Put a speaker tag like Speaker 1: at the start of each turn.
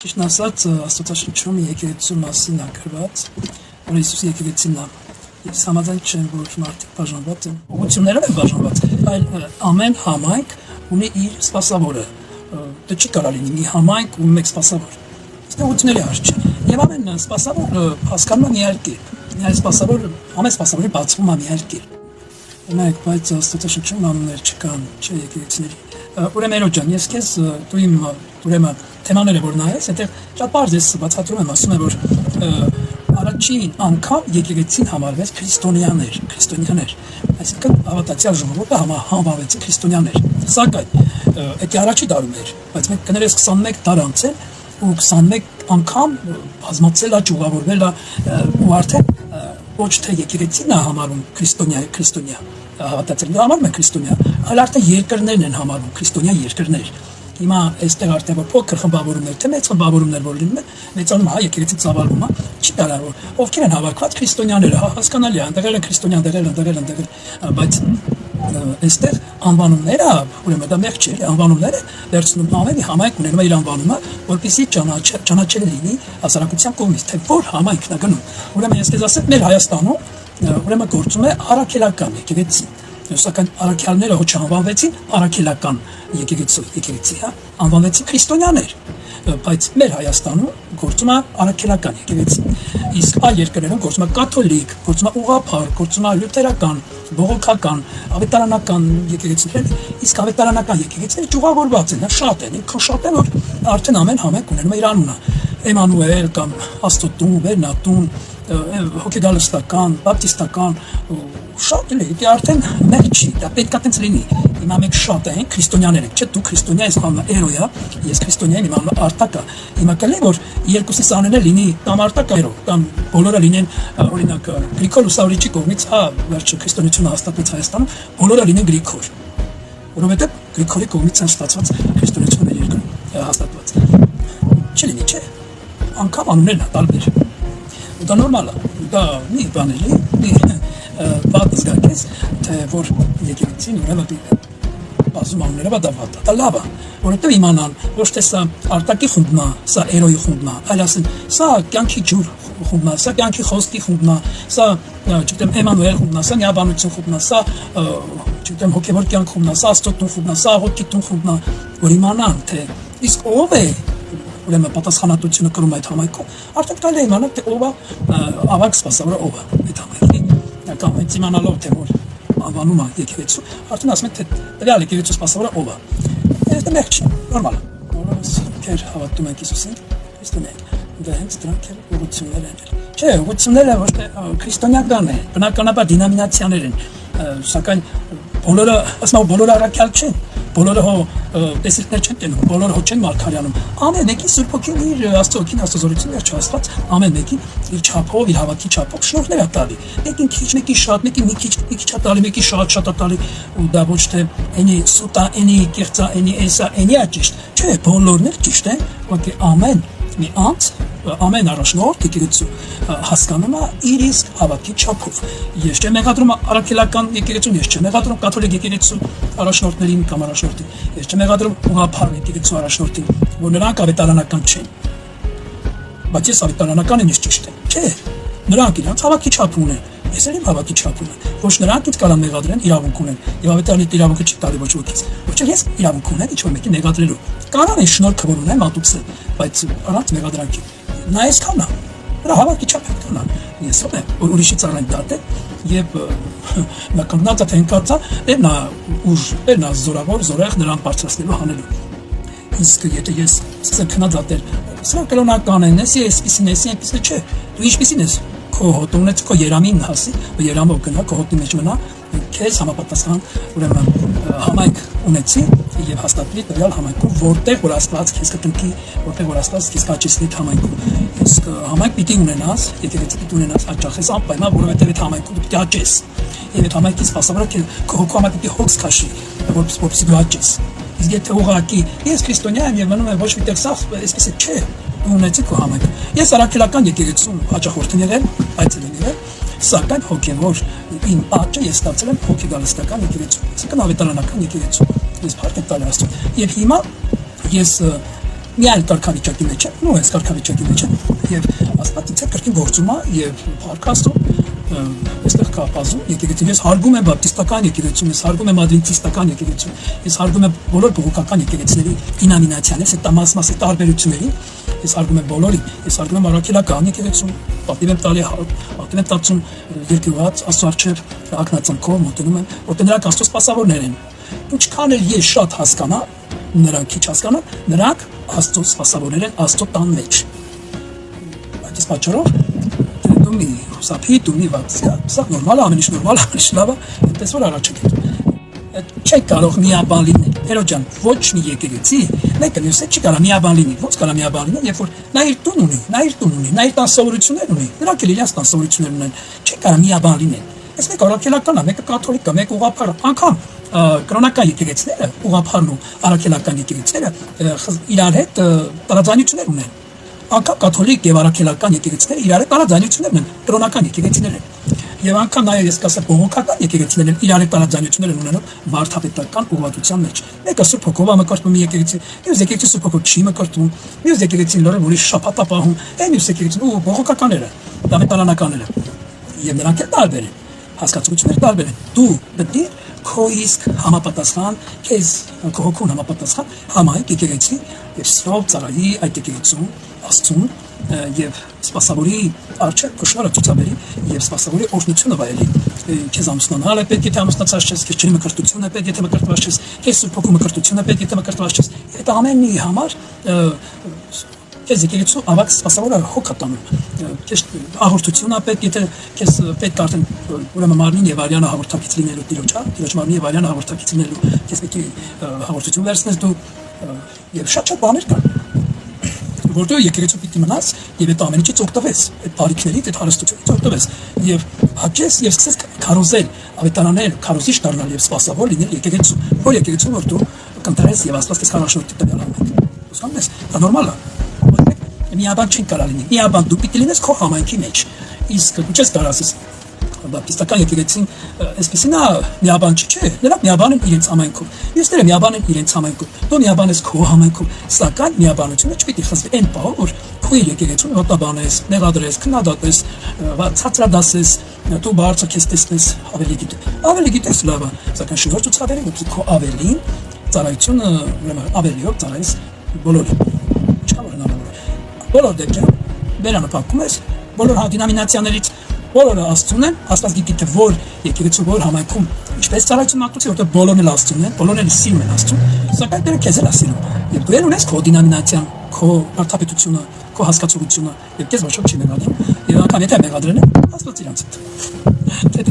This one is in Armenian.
Speaker 1: Ճիշտն ասած, Աստվածաշնչում եկեղեցու մասին ագրված, որ Հիսուս եկեղեցին է, ես համաձայն չեմ, որ մարդիկ բաժանված են, ուղղություններով են բաժանված, այլ ամեն համայնք ունի իր սպասավորը, դա չի կարա լինի մի համայնք ու մեկ սպասավոր, այստեղ ուղղությունների հարց չէ, եւ ամեն սպասավոր հասկանում է մի այլ կերպ, ամեն սպասավորի բացվում է մի այլ կերպ, նայեք, բայց Աստվածաշնչում անուններ չկան, չէ եկեղեցիների, ուրեմն Երո ջան, ես քեզ դու իմ ուրեմն թեմաները որ նայես, այդտեղ շատ բարձ ես բացատրում եմ, ասում եմ, որ առաջին անգամ եկեղեցին համարվեց քրիստոնյաներ, այսինքն հավատացյալ ժողովուրդը համարվեցին քրիստոնյաներ, սակայն դա առաջի դարում էր, բայց մենք կներես 21 դար անցել ու 21 անգամ բազմացել է, ճյուղավորվել է ու արդեն ոչ թե եկեղեցին է համարում քրիստոնյա հավատացյալ, համարում են քրիստոնյա, այլ արդեն երկրներն են համարում քրիստոնյա երկրներ Հիմա այստեղ արդեն որ փոքր խմբավորումներ, թե մեծ խմբավորումներ որ լինում են, մեծանում հա եկեղեցի ծավալվում է, չի կարավոր։ Ովքեր են հավաքված քրիստոնյաները, հա հասկանալի է, ընդեղել են քրիստոնյան, ընդեղել, բայց այստեղ անվանումները, ուրեմն դա մեղք չէ, անվանումները վերցնում ամենի համայնք ունենում է իր անվանումը, որպեսզի ճանաչել լինի հասարակության կողմից, թե որ համայնքն է գնում։ Ուրեմն ես քեզ ասեմ, մեր Հայաստանում ուրեմն գործում է առաքելական եկեղեցի Սակայն առաքյալները ոչ անվանվեցին առաքելական եկեղեցի, հա, անվանվեցին քրիստոնյաներ, բայց մեր Հայաստանում գործում է առաքելական եկեղեցի, իսկ այլ երկրներում գործում է կաթոլիկ, գործում է ուղղափառ, գործում է լյութերական, բողոքական, ավետարանական եկեղեցիներ, իսկ ավետարանական եկեղեցիները ճյուղավորված են, շատ են, ինքն շատ են, որ արդեն ամեն համայնք ունենում է իր անունը, Էմանուել կամ Աստոտուն, Վերնատուն, հոգեգալստական, բապտիստական, շատ է, դա արդեն մեկ չի, դա պետք է տենց լինի, հիմա մենք շատ ենք, քրիստոնյաներ ենք, չէ, դու քրիստոնյա ես անունը Էրոյա, ես քրիստոնյա եմ, իմ անունը Արտակա, հիմա կլինի, որ երկուսիս անունը լինի կամ Արտակա Էրո, կամ բոլորը լինեն, օրինակ, Գրիգոր Լուսավորիչի կողմից, հա, վերջը քրիստոնեությունը հաստատվեց Հայաստանում, բոլորը լինեն Գրիգոր, որովհետև Գրիգորի կողմից են ստացված քրիստոնեությունը երկրում հաստատված, չլինի, չէ, անգամ անուններն է տարբեր, ու դա նորմալ է, դա մի բան էլի, մի վատ զգաք թե որ եկեղեցին ուրեմն բազում անուններով դա վատ է, դա լավ է, որովհետև իմանան, ոչ թե սա Արտակի խումբն է, սա Էրոյի խումբն է, այլ ասեն, սա կյանքի ջուր խումբն է, սա կյանքի խոսքի խումբն է, սա, չգիտեմ, Էմանուել խումբն է, սա միաբանություն խումբն է, սա, չգիտեմ, հոգևոր կյանք խումբն է, սա Աստծո խումբն է, սա աղոթքի տուն խումբն է, որ իմանան, թե իսկ ով է ուրեմն պատասխանատվությունը կրում այդ համայնքում, արդեն կարելի է իմանալ, թե ով է ավագ սպասավորը ով է այդ համայնքի, կամ հենց իմանալով, թե որ անվանում է եկեղեցու, արդեն ասում են, թե տվյալ եկեղեցու սպասավորը ով է, դա մեղք չի, նորմալ է, որովհետև ովքեր հավատում են Հիսուսին, քրիստոնյա են, դա հենց դրանք էլ ուղղություններ են, չէ, ուղղությունները ոչ թե քրիստոնեական են, բնականաբար դինամինացիաներ են, սակայն բոլորը, ասում եմ, բոլորը առաքյալ չեն, բոլորը հո տեսիլքներ չեն տենում, բոլորը հո չեն մարգարյանում, ամեն մեկի Սուրբ Հոգին իր Աստծո Հոգին Աստծոզորությունը վերջացված, ամեն մեկին իր չափով, իր հավատքի չափով շնորհներ է տալի, մեկին քիչ, մեկին շատ, մեկին մի քիչ է տալի, մեկին շատ է տալի, ու դա ոչ թե այնի սուտա, այնի կեղծա, այնի էսա, այնի է ճիշտ, չէ, բոլորն էլ ճիշտ են, որ ամեն մի անձ ամեն առաջնորդ եկեղեցու հասկանում է իր իսկ հավատքի չափով։ Ես չեմ մեղադրում առաքելական եկեղեցուն, ես չեմ մեղադրում կաթոլիկ եկեղեցու առաջնորդներին կամ առաջնորդին, ես չեմ մեղադրում ուղղափառ եկեղեցու առաջնորդին, որ նրանք ավետարանական չեն։ Բայց ես ավետարանական եմ, ես ճիշտ եմ։ Չէ, նրանք իրանց հավատքի չափ ունեն։ Ես էլ իմ հավատքի չափ ունեմ։ Ոչ նրանք ինձ կարան մեղադրեն, իրավունք ունեն։ Եվ ավետարանի իրավունքը չի տալի ոչ ոքից։ Ոչ էլ ես իրավունք ունեմ ինչ-որ մեկին մեղադրելու։ Կարան այն շնորհքը որ ունեմ մատուցել, բայց առանց մեղադրանքի։ Նա այսքան է, նրա հավատքի չափը կան է, ես եմ, որ ուրիշի ծառային դատ է և նա կանգնած է, թե ընկած է, նա ուժ, նա զորավոր, զորեղ նրան բարձրացնելու հանելու, իսկ եթե ես սկսեմ քնած ատել, սրա կլոնական են, եսի այսպիսին, չէ, դու ինչպիսին ես, քո հոտը ունեցի, քո երամին հասի, երամով գնա, քո հոտնի մեջ մնա, քեզ համապատասխան ուրեմն համայնք ունեցի եւ հաստատվի տվյալ համայնքում, որտեղ որ Աստված քեզ կտնկի, որտեղ որ Աստված քեզ կաճեցնի համայնքում։ Իսկ համայնք պիտի ունենաս, եկեղեցի պիտի ունենաս հաճախես անպայման, որովհետեւ այդ համայնքում պիտի աճես։ Եվ այդ համայնքի սպասավորը քո հոգու պիտի հոգս քաշի, որպեսզի դու աճես։ Իսկ եթե ուղղակի ես քրիստոնյա եմ եւ մնում եմ ոչ միտեղ սա, այսպես չէ, դու ունեցի քո համայնք։ Ես առաքելական եկեղեցու հաճախորդին եղել, այցելին եղել, սակայն հոգևոր իմ աճը ես ստացել եմ հոգեգալստական եկեղեցու, այսինքն ավետարանական եկեղեցու։ Ես փառք եմ տալի Աստծուն։ Եվ հիմա ես մի այլ կարգավիճակի մեջ է, նույն այս կարգավիճակի մեջ է, եւ Աստված ինձ հետ կրկին գործում է եւ փառքաստու այստեղ կա բազում եկեղեցին, ես հարգում եմ բապտիստական եկեղեցին, ես հարգում եմ ադվենտիստական եկեղեցին, ես հարգում եմ բոլոր բողոքական եկեղեցիների դինամինացիաները, տամասմասի տարբերություններին, ես հարգում եմ բոլորին, ես հարգում եմ առաքելական եկեղեցին, պատիվ եմ տալի, պատիվ եմ տածում երկյուղած Աստծո առջև ակնածնկով մոտենում եմ, որտեղ նրանք Աստծո սպասավորներ են։ Ինչքան էլ ես շատ հասկանամ, նրանք քիչ հասկանան, նրանք Աստծո սպասավորներ են Աստծո տան մեջ։ Այդ իսկ պատճառով դու մի սափի դու մի վարձա, սա նորմալ է, ամեն ինչ նորմալ է, ամեն ինչ լավ է, այնպես որ առաջ եկեք։ Չեք կարող միաբան լինել։ Տերո ջան, ոչ մի եկեղեցի, մեկը մյուսը չի կարող միաբան լինի։ Ոնց կարող միաբան լինել, երբ որ նա իր տուն ունի, նա իր տուն ունի, նա իր տասավորություններ ունի, նրանք էլ իրենց տասավորություններ ունեն։ Չեք կարող միաբան լինել։ Այս մեկը առաքելական է, մեկը կաթոլիկ է, մեկը ուղղափառ, անգամ կրոնական եկեղեցիները, ուղղափառն ու առաքելական եկեղեցիները իրար հետ տարաձայնություններ ունեն։ Անկամ կաթոլիկ եւ առաքելական եկեղեցիները իրար հետ տարաձայնություններ ունեն, կրոնական եկեղեցիներ են։ Եվ անգամ նաեւ ես կասեմ բողոքական եկեղեցիներն իրար հետ տարաձայնություններ են ունենում վարդապետական ուղղվածության մեջ։ Մեկը Սուրբ Հոգով է մկրտում եկեղեցի, մյուս եկեղեցի Սուրբ Հոգով չի մկրտում, մյուս եկեղեցին լրիվ ուրիշ շաբաթապահում, այն մյուս եկեղեցին ու բողոքականները, դավետարանականները։ Եվ նրանք էլ տարբեր են, հասկացությունները տարբեր են։ Դու պետք է քո իսկ համապատասխան, քեզ քո հոգուն համապատասխան համայնք եկեղեցի եւ սրով ծառայի այդ եկեղեցուն Աստծուն եւ սպասավորի արժեք կշարը ցուցաբերի եւ սպասավորի օրհնությունը վայելի քեզ ամուսնանալ է պետք է ամուսնացած չես քեզ ջրի մկրտությունը պետք է մկրտված չես քեզ Սուրբ Հոգու մկրտությունը պետք է մկրտված չես այդ ամենի համար քեզ եկեղեցու ավակ սպասավորը հոգ տանում քեզ աղոթությունը պետք է քեզ պետք արդեն ուրեմն Մարմին եւ Արյանը հաղորդակից լինելու Տիրոջ Մարմին եւ Արյանը հաղորդակից լինելու քեզ պետք է հաղորդություն վերցնես դու եւ շատ բաներ կան որտեղ եկեղեցու պիտի մնաս եւ այդ ամեն ինչից օգտվես այդ բարիքներից այդ հարստությունից օգտվես եւ հաճես եւ սկսես քարոզել ավետարանել քարոզիչ դառնալ եւ սպասավոր լինել եկեղեցու որ եկեղեցու որ դու կընտրես եւ Աստված քեզ խառնաշորթ տվյալ ամեն ուսանես դա նորմալ է միաբան չի կարող լինի միաբան դու պիտի լինես քո համայնքի մեջ իսկ դու չես կարող ասես բապտիստական եկեղեցին այսպեսին է միաբան չէ նրանք միաբան են իրենց համայնքում մյուսները միաբան են իրենց համայնքում դու միաբան ես քո համայնքում սակայն միաբանությունը չպիտի խզվի այն պահով որ քո եկեղեցուն հոտաբանես մեղադրես քննադատես ցածրադասես դու բարձր քեզ տեսնես ավելի գիտես լավ է սակայն շնորհ ցուցաբերի որ քո ավելին ծառայությունը ուրեմն ավելիով ծառայես բոլորին չկա որ հնարավոր բոլոր դեպքերում վերանապակում ես բոլոր դինամինացիաներից բոլորը Աստծուն են, Աստված գիտի թե որ եկեղեցու որ համայնքում ինչպես ծառայություն մատուցի, որտեղ բոլորն էլ Աստծուն են, բոլորն էլ սիրում են Աստծուն, սակայն դեռ քեզ էլ ասիրում։ Եվ դու ունես քո դինամինացիան, քո վարդապետությունը, քո հասկացողությունը, եւ քեզ ոչ ոք չի մեղադրում, եւ անգամ եթե մեղադրեն, Աստված իրանց հետ։